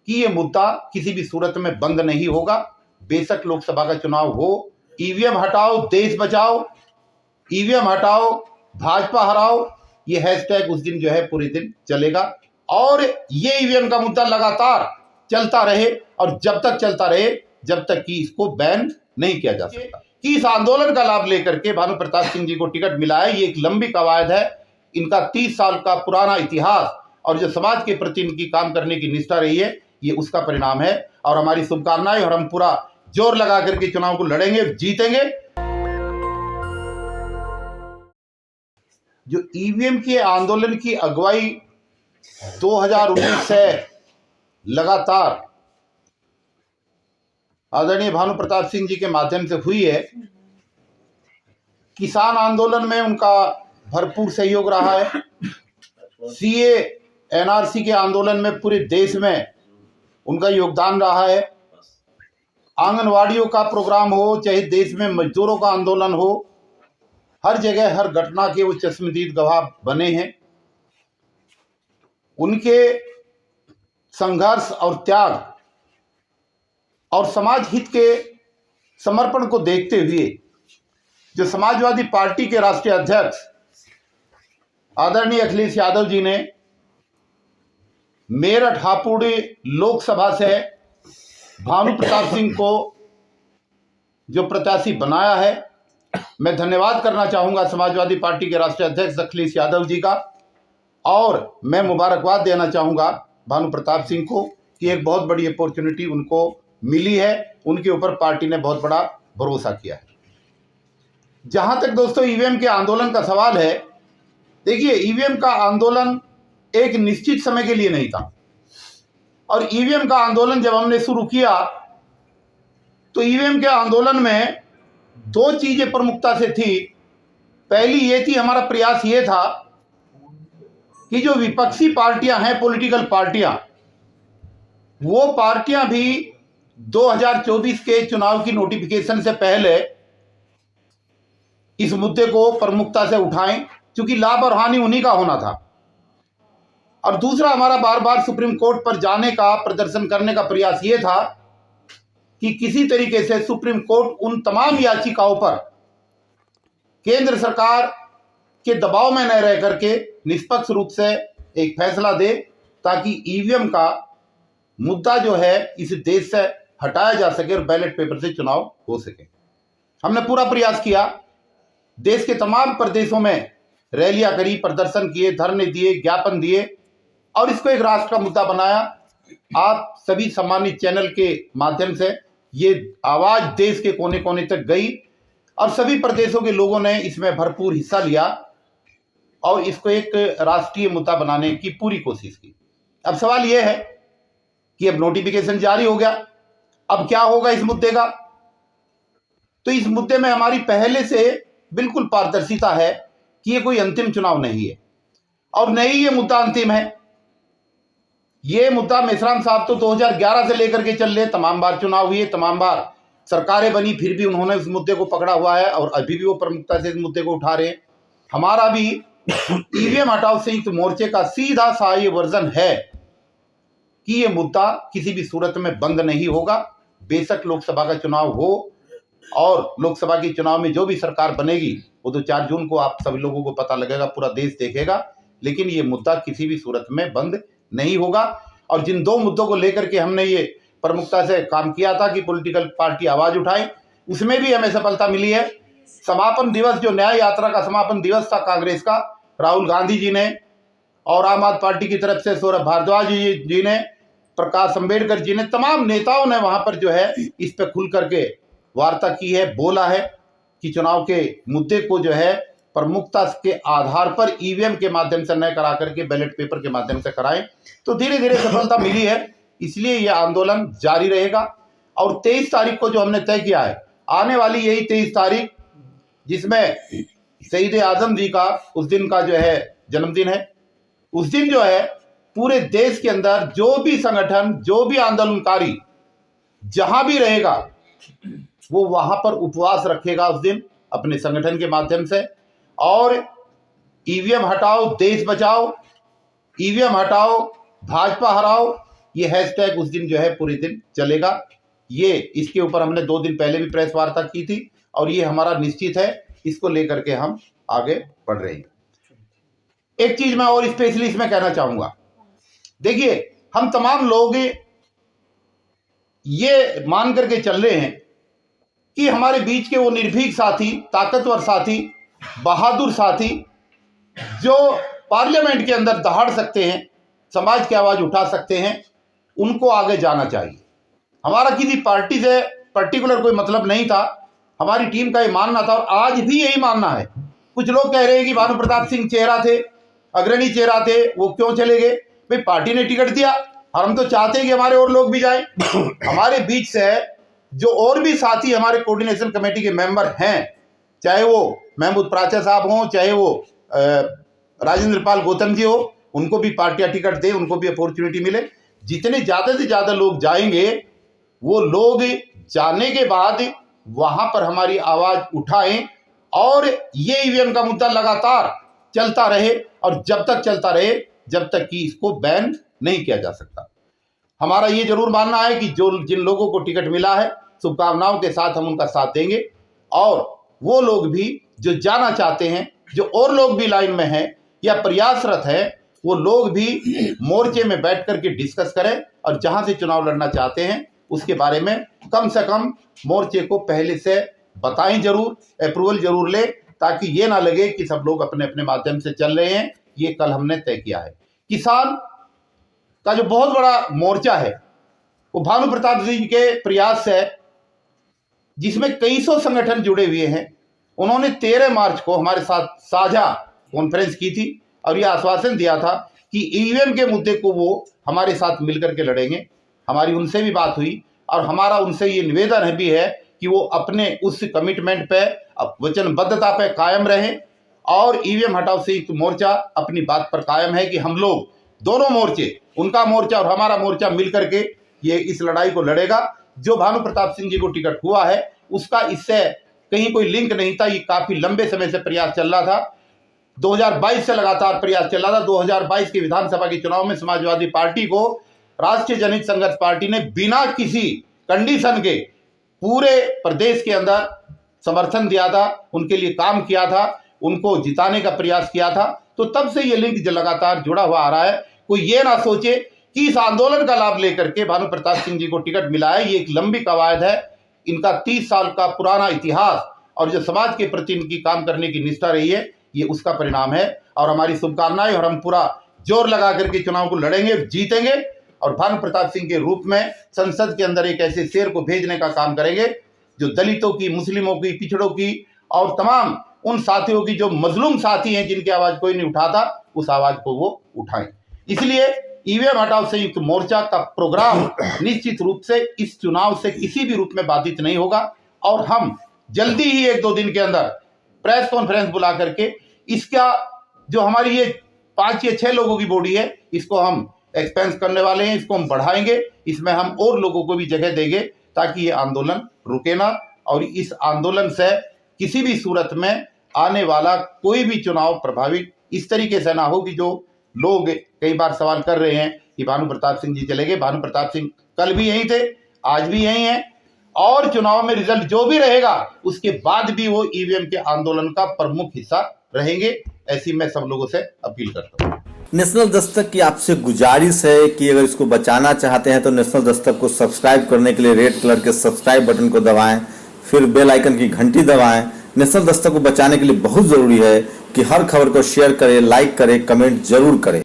कि ये मुद्दा किसी भी सूरत में बंद नहीं होगा, बेशक लोकसभा का चुनाव हो। ईवीएम हटाओ देश बचाओ, ईवीएम हटाओ भाजपा हराओ, ये हैशटैग उस दिन जो है पूरे दिन चलेगा और ये ईवीएम का मुद्दा लगातार चलता रहे और जब तक चलता रहे जब तक कि इसको बैन नहीं किया जा सकता। कि इस आंदोलन का लाभ लेकर के भानु प्रताप सिंह जी को टिकट मिला है, ये एक लंबी कवायद है। इनका 30 साल का पुराना इतिहास और जो समाज के प्रति इनकी काम करने की निष्ठा रही है, ये उसका परिणाम है और हमारी शुभकामनाएं। और हम पूरा जोर लगा करके चुनाव को लड़ेंगे, जीतेंगे। जो ईवीएम के आंदोलन की अगुवाई 2019 से लगातार आदरणीय भानु प्रताप सिंह जी के माध्यम से हुई है, किसान आंदोलन में उनका भरपूर सहयोग रहा है। सीए एनआरसी के आंदोलन में पूरे देश में उनका योगदान रहा है। आंगनवाड़ियों का प्रोग्राम हो, चाहे देश में मजदूरों का आंदोलन हो, हर जगह हर घटना के वो चश्मदीद गवाह बने हैं। उनके संघर्ष और त्याग और समाज हित के समर्पण को देखते हुए जो समाजवादी पार्टी के राष्ट्रीय अध्यक्ष आदरणीय अखिलेश यादव जी ने मेरठ हापुड़ लोकसभा से भानु प्रताप सिंह को जो प्रत्याशी बनाया है, मैं धन्यवाद करना चाहूंगा समाजवादी पार्टी के राष्ट्रीय अध्यक्ष अखिलेश यादव जी का। और मैं मुबारकबाद देना चाहूंगा भानु प्रताप सिंह को कि एक बहुत बड़ी अपॉर्चुनिटी उनको मिली है, उनके ऊपर पार्टी ने बहुत बड़ा भरोसा किया है। जहां तक दोस्तों ईवीएम के आंदोलन का सवाल है, देखिए ईवीएम का आंदोलन एक निश्चित समय के लिए नहीं था और ईवीएम का आंदोलन जब हमने शुरू किया तो ईवीएम के आंदोलन में दो चीजें प्रमुखता से थी। पहली ये थी, हमारा प्रयास ये था कि जो विपक्षी पार्टियां हैं, पॉलिटिकल पार्टियां, वो पार्टियां भी 2024 के चुनाव की नोटिफिकेशन से पहले इस मुद्दे को प्रमुखता से उठाएं, क्योंकि लाभ और हानि उन्हीं का होना था। और दूसरा, हमारा बार बार सुप्रीम कोर्ट पर जाने का, प्रदर्शन करने का प्रयास ये था कि किसी तरीके से सुप्रीम कोर्ट उन तमाम याचिकाओं पर केंद्र सरकार के दबाव में न रह करके निष्पक्ष रूप से एक फैसला दे, ताकि ईवीएम का मुद्दा जो है इस देश से हटाया जा सके और बैलेट पेपर से चुनाव हो सके। हमने पूरा प्रयास किया, देश के तमाम प्रदेशों में रैलियां करी, प्रदर्शन किए, धरने दिए, ज्ञापन दिए और इसको एक राष्ट्र का मुद्दा बनाया। आप सभी सम्मानित चैनल के माध्यम से ये आवाज देश के कोने कोने तक गई और सभी प्रदेशों के लोगों ने इसमें भरपूर हिस्सा लिया और इसको एक राष्ट्रीय मुद्दा बनाने की पूरी कोशिश की। अब सवाल यह है कि अब नोटिफिकेशन जारी हो गया, अब क्या होगा इस मुद्दे का? तो इस मुद्दे में हमारी पहले से बिल्कुल पारदर्शिता है कि ये कोई अंतिम चुनाव नहीं है और नहीं ये मुद्दा अंतिम है। ये मुद्दा मेश्राम साहब तो 2011 से लेकर के चल रहे, तमाम बार चुनाव हुए, तमाम बार सरकारें बनी, फिर भी उन्होंने इस मुद्दे को पकड़ा हुआ है और अभी भी वो प्रमुखता से इस मुद्दे को उठा रहे हैं। हमारा भी ईवीएम हटाओ संयुक्त मोर्चे का सीधा सा ये वर्जन है कि ये मुद्दा किसी भी सूरत में बंद नहीं होगा, बेशक लोकसभा का चुनाव हो और लोकसभा के चुनाव में जो भी सरकार बनेगी वो तो 4 जून को आप सभी लोगों को पता लगेगा, पूरा देश देखेगा, लेकिन ये मुद्दा किसी भी सूरत में बंद नहीं होगा। और जिन दो मुद्दों को लेकर के हमने ये प्रमुखता से काम किया था कि पॉलिटिकल पार्टी आवाज उठाए, उसमें भी हमें सफलता मिली है। समापन दिवस, जो न्याय यात्रा का समापन दिवस था कांग्रेस का, राहुल गांधी जी ने और आम आदमी पार्टी की तरफ से सौरभ भारद्वाज जी ने, प्रकाश अंबेडकर जी ने, तमाम नेताओं ने वहां पर जो है इस पे खुल करके वार्ता की है, बोला है कि चुनाव के मुद्दे को जो है प्रमुखता के आधार पर ईवीएम के माध्यम से न करा करके बैलेट पेपर के माध्यम से कराएं। तो धीरे धीरे सफलता मिली है, इसलिए यह आंदोलन जारी रहेगा। और 23 तारीख को जो हमने तय किया है, आने वाली यही 23 तारीख जिसमें शहीद आजम जी का उस दिन का जो है जन्मदिन है, उस दिन जो है पूरे देश के अंदर जो भी संगठन, जो भी आंदोलनकारी जहां भी रहेगा वो वहां पर उपवास रखेगा उस दिन अपने संगठन के माध्यम से। और ईवीएम हटाओ देश बचाओ, ईवीएम हटाओ भाजपा हराओ, ये हैशटैग उस दिन जो है पूरे दिन चलेगा। ये इसके ऊपर हमने 2 दिन पहले भी प्रेस वार्ता की थी और ये हमारा निश्चित है, इसको लेकर के हम आगे बढ़ रहे हैं। एक चीज मैं और स्पेशली इसमें कहना चाहूंगा, देखिए हम तमाम लोग ये मान करके चल रहे हैं कि हमारे बीच के वो निर्भीक साथी, ताकतवर साथी, बहादुर साथी जो पार्लियामेंट के अंदर दहाड़ सकते हैं, समाज की आवाज उठा सकते हैं, उनको आगे जाना चाहिए। हमारा किसी पार्टी से पर्टिकुलर कोई मतलब नहीं था, हमारी टीम का ये मानना था और आज भी यही मानना है। कुछ लोग कह रहे हैं कि भानु प्रताप सिंह चेहरा थे, अग्रणी चेहरा थे, वो क्यों चले गए? भाई पार्टी ने टिकट दिया और हम तो चाहते हैं कि हमारे और लोग भी जाएं। हमारे बीच से जो और भी साथी हमारे कोऑर्डिनेशन कमेटी के मेंबर हैं, चाहे वो महमूद प्राचा साहब हों, चाहे वो राजेंद्र पाल गौतम जी हो, उनको भी पार्टियां टिकट दें, उनको भी अपॉर्चुनिटी मिले। जितने ज़्यादा से ज़्यादा लोग जाएंगे, वो लोग जाने के बाद वहां पर हमारी आवाज उठाएं और ये ईवीएम का मुद्दा लगातार चलता रहे और जब तक चलता रहे जब तक कि इसको बैन नहीं किया जा सकता। हमारा ये जरूर मानना है कि जो जिन लोगों को टिकट मिला है, शुभकामनाओं के साथ हम उनका साथ देंगे और वो लोग भी जो जाना चाहते हैं, जो और लोग भी लाइन में हैं या प्रयासरत हैं, वो लोग भी मोर्चे में बैठ करके डिस्कस करें और जहां से चुनाव लड़ना चाहते हैं उसके बारे में कम से कम मोर्चे को पहले से बताएं जरूर, अप्रूवल जरूर ले, ताकि ये ना लगे कि सब लोग अपने अपने माध्यम से चल रहे हैं। ये कल हमने तय किया है। किसान का जो बहुत बड़ा मोर्चा है वो भानु प्रताप सिंह के प्रयास है, जिसमें कई सौ संगठन जुड़े हुए हैं। उन्होंने 13 मार्च को हमारे साथ साझा कॉन्फ्रेंस की थी और यह आश्वासन दिया था कि ईवीएम के मुद्दे को वो हमारे साथ मिलकर के लड़ेंगे। हमारी उनसे भी बात हुई और हमारा उनसे ये निवेदन भी है कि वो अपने उस कमिटमेंट पे, वचनबद्धता पे कायम रहें और ईवीएम हटाओ संयुक्त मोर्चा अपनी बात पर कायम है कि हम लोग दोनों मोर्चे, उनका मोर्चा और हमारा मोर्चा मिलकर के ये इस लड़ाई को लड़ेगा। जो भानु प्रताप सिंह जी को टिकट हुआ है उसका इससे कहीं कोई लिंक नहीं था। ये काफी लंबे समय से प्रयास चल रहा था, 2022 से लगातार प्रयास चल रहा था। 2022 के विधानसभा के चुनाव में समाजवादी पार्टी को राष्ट्रीय जनहित संघर्ष पार्टी ने बिना किसी कंडीशन के पूरे प्रदेश के अंदर समर्थन दिया था, उनके लिए काम किया था, उनको जिताने का प्रयास किया था। तो तब से ये लिंक लगातार जुड़ा हुआ आ रहा है। कोई ये ना सोचे कि इस आंदोलन का लाभ लेकर के भानु प्रताप सिंह जी को टिकट मिला है। ये एक लंबी कवायद है, इनका 30 साल का पुराना इतिहास और जो समाज के प्रति इनकी काम करने की निष्ठा रही है, ये उसका परिणाम है। और हमारी शुभकामनाएं, और हम पूरा जोर लगा करके चुनाव को लड़ेंगे, जीतेंगे और भानु प्रताप सिंह के रूप में संसद के अंदर एक ऐसे शेर को भेजने का काम करेंगे जो दलितों की, मुस्लिमों की, पिछड़ों की और तमाम उन साथियों की जो मजलूम साथी हैं जिनकी आवाज कोई नहीं उठाता, उस आवाज को वो उठाएं। इसलिए ईवीएम हटाओ संयुक्त मोर्चा का प्रोग्राम निश्चित रूप से इस चुनाव से किसी भी रूप में बाधित नहीं होगा और हम जल्दी ही 1-2 दिन के अंदर प्रेस कॉन्फ्रेंस बुला करके इसका जो हमारी ये 5 या 6 लोगों की बॉडी है, इसको हम एक्सपेंस करने वाले हैं, इसको हम बढ़ाएंगे, इसमें हम और लोगों को भी जगह देंगे ताकि ये आंदोलन रुके ना और इस आंदोलन से किसी भी सूरत में आने वाला कोई भी चुनाव प्रभावित इस तरीके से ना हो कि जो लोग कई बार सवाल कर रहे हैं कि भानु प्रताप सिंह जी चले गए। भानु प्रताप सिंह कल भी यहीं थे, आज भी यहीं हैं और चुनाव में रिजल्ट जो भी रहेगा उसके बाद भी वो ईवीएम के आंदोलन का प्रमुख हिस्सा रहेंगे। ऐसी मैं सब लोगों से अपील करता हूँ। नेशनल दस्तक की आपसे गुजारिश है कि अगर इसको बचाना चाहते हैं तो नेशनल दस्तक को सब्सक्राइब करने के लिए रेड कलर के सब्सक्राइब बटन को दबाएं, फिर बेल आइकन की घंटी दबाएं। नेशनल दस्तक को बचाने के लिए बहुत जरूरी है कि हर खबर को शेयर करें, लाइक करें, कमेंट जरूर करें।